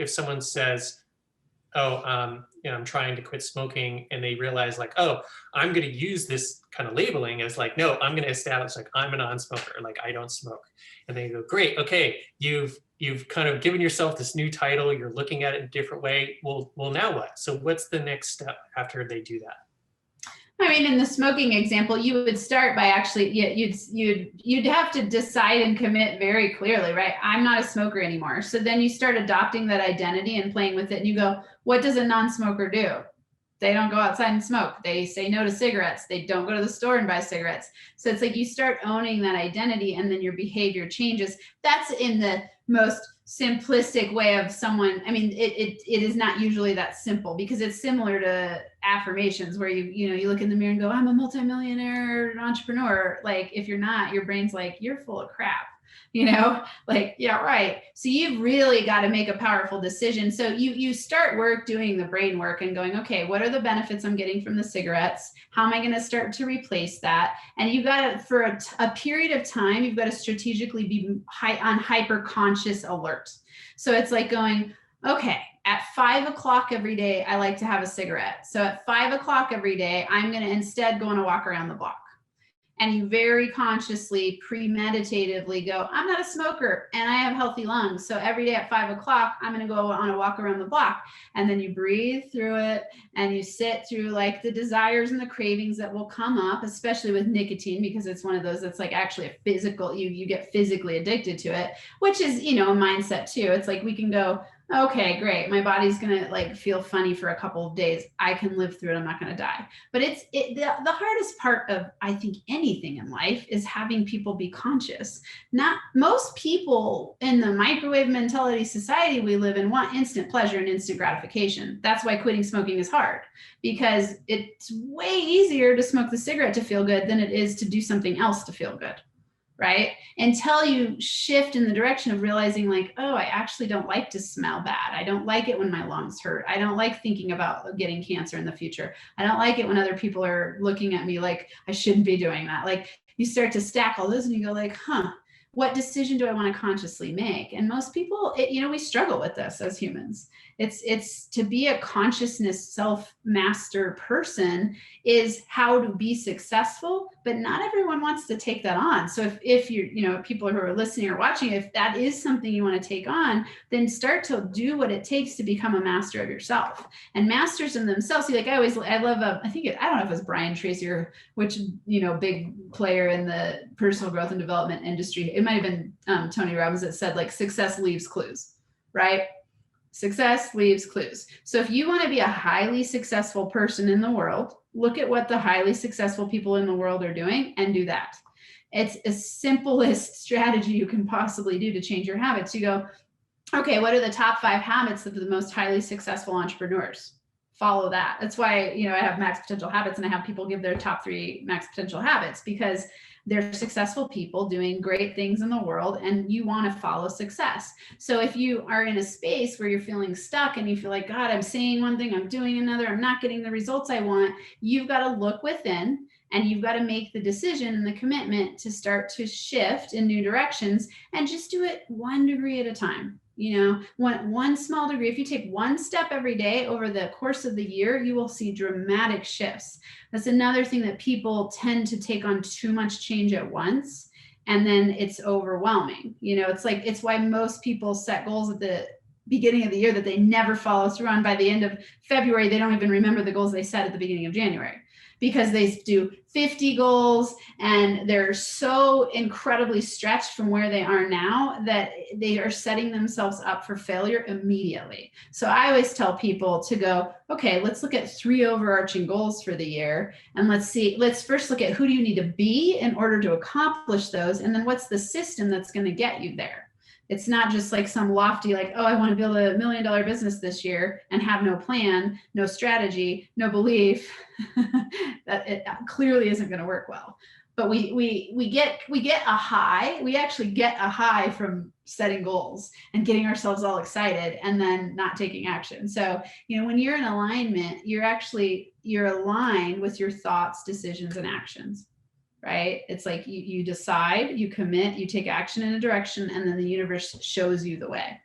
if someone says, oh, you know, I'm trying to quit smoking, and they realize like, oh, I'm going to use this kind of labeling as like, no, I'm going to establish like I'm a non-smoker, like I don't smoke. And they go, great, okay, you've kind of given yourself this new title, you're looking at it in a different way. Well, now what? So what's the next step after they do that? I mean, in the smoking example, you would start by actually, you'd have to decide and commit very clearly, right? I'm not a smoker anymore. So then you start adopting that identity and playing with it, and you go, what does a non-smoker do? They don't go outside and smoke. They say no to cigarettes. They don't go to the store and buy cigarettes. So it's like you start owning that identity, and then your behavior changes. That's in the most simplistic way of someone. I mean, it is not usually that simple, because it's similar to affirmations where you look in the mirror and go, I'm a multimillionaire entrepreneur. Like, if you're not, your brain's like, you're full of crap. Like, yeah, right. So you've really got to make a powerful decision. So you start doing the brain work and going, okay, what are the benefits I'm getting from the cigarettes? How am I going to start to replace that? And you got to, for a period of time, you've got to strategically be on hyper conscious alert. So it's like going, okay, at 5 o'clock every day, I like to have a cigarette. So at 5 o'clock every day, I'm going to instead go on a walk around the block. And you very consciously, premeditatively go, I'm not a smoker and I have healthy lungs. So every day at 5 o'clock, I'm going to go on a walk around the block. And then you breathe through it, and you sit through like the desires and the cravings that will come up, especially with nicotine, because it's one of those that's like actually a physical, you get physically addicted to it, which is, a mindset too. It's like we can go, okay, great. My body's going to like feel funny for a couple of days. I can live through it. I'm not going to die. But the hardest part of, I think, anything in life is having people be conscious. Not most people in the microwave mentality society we live in want instant pleasure and instant gratification. That's why quitting smoking is hard, because it's way easier to smoke the cigarette to feel good than it is to do something else to feel good. Right? Until you shift in the direction of realizing like, oh, I actually don't like to smell bad. I don't like it when my lungs hurt. I don't like thinking about getting cancer in the future. I don't like it when other people are looking at me like I shouldn't be doing that. Like, you start to stack all those and you go like, what decision do I want to consciously make? And most people, we struggle with this as humans. It's to be a consciousness self-master person is how to be successful, but not everyone wants to take that on. So if you're, people who are listening or watching, if that is something you want to take on, then start to do what it takes to become a master of yourself. And masters in themselves, I don't know if it was Brian Tracy or which, big player in the personal growth and development industry. It might have been Tony Robbins that said like, success leaves clues, right? Success leaves clues. So if you want to be a highly successful person in the world, look at what the highly successful people in the world are doing and do that. It's the simplest strategy you can possibly do to change your habits. You go, okay, what are the top 5 habits of the most highly successful entrepreneurs? Follow that. That's why, I have max potential habits, and I have people give their top 3 max potential habits, because they're successful people doing great things in the world, and you want to follow success. So if you are in a space where you're feeling stuck and you feel like, God, I'm saying one thing, I'm doing another, I'm not getting the results I want, you've got to look within, and you've got to make the decision and the commitment to start to shift in new directions, and just do it 1 degree at a time. One small degree. If you take 1 step every day over the course of the year, you will see dramatic shifts. That's another thing, that people tend to take on too much change at once, and then it's overwhelming. It's why most people set goals at the beginning of the year that they never follow through on. By the end of February, they don't even remember the goals they set at the beginning of January, because they do 50 goals and they're so incredibly stretched from where they are now that they are setting themselves up for failure immediately. So I always tell people to go, okay, let's look at 3 overarching goals for the year. And let's first look at who do you need to be in order to accomplish those? And then what's the system that's going to get you there? It's not just like some lofty, like, oh, I want to build $1 million business this year and have no plan, no strategy, no belief. That it clearly isn't going to work well. But we get a high. We actually get a high from setting goals and getting ourselves all excited and then not taking action. So, when you're in alignment, you're aligned with your thoughts, decisions, and actions. Right? It's like you decide, you commit, you take action in a direction, and then the universe shows you the way.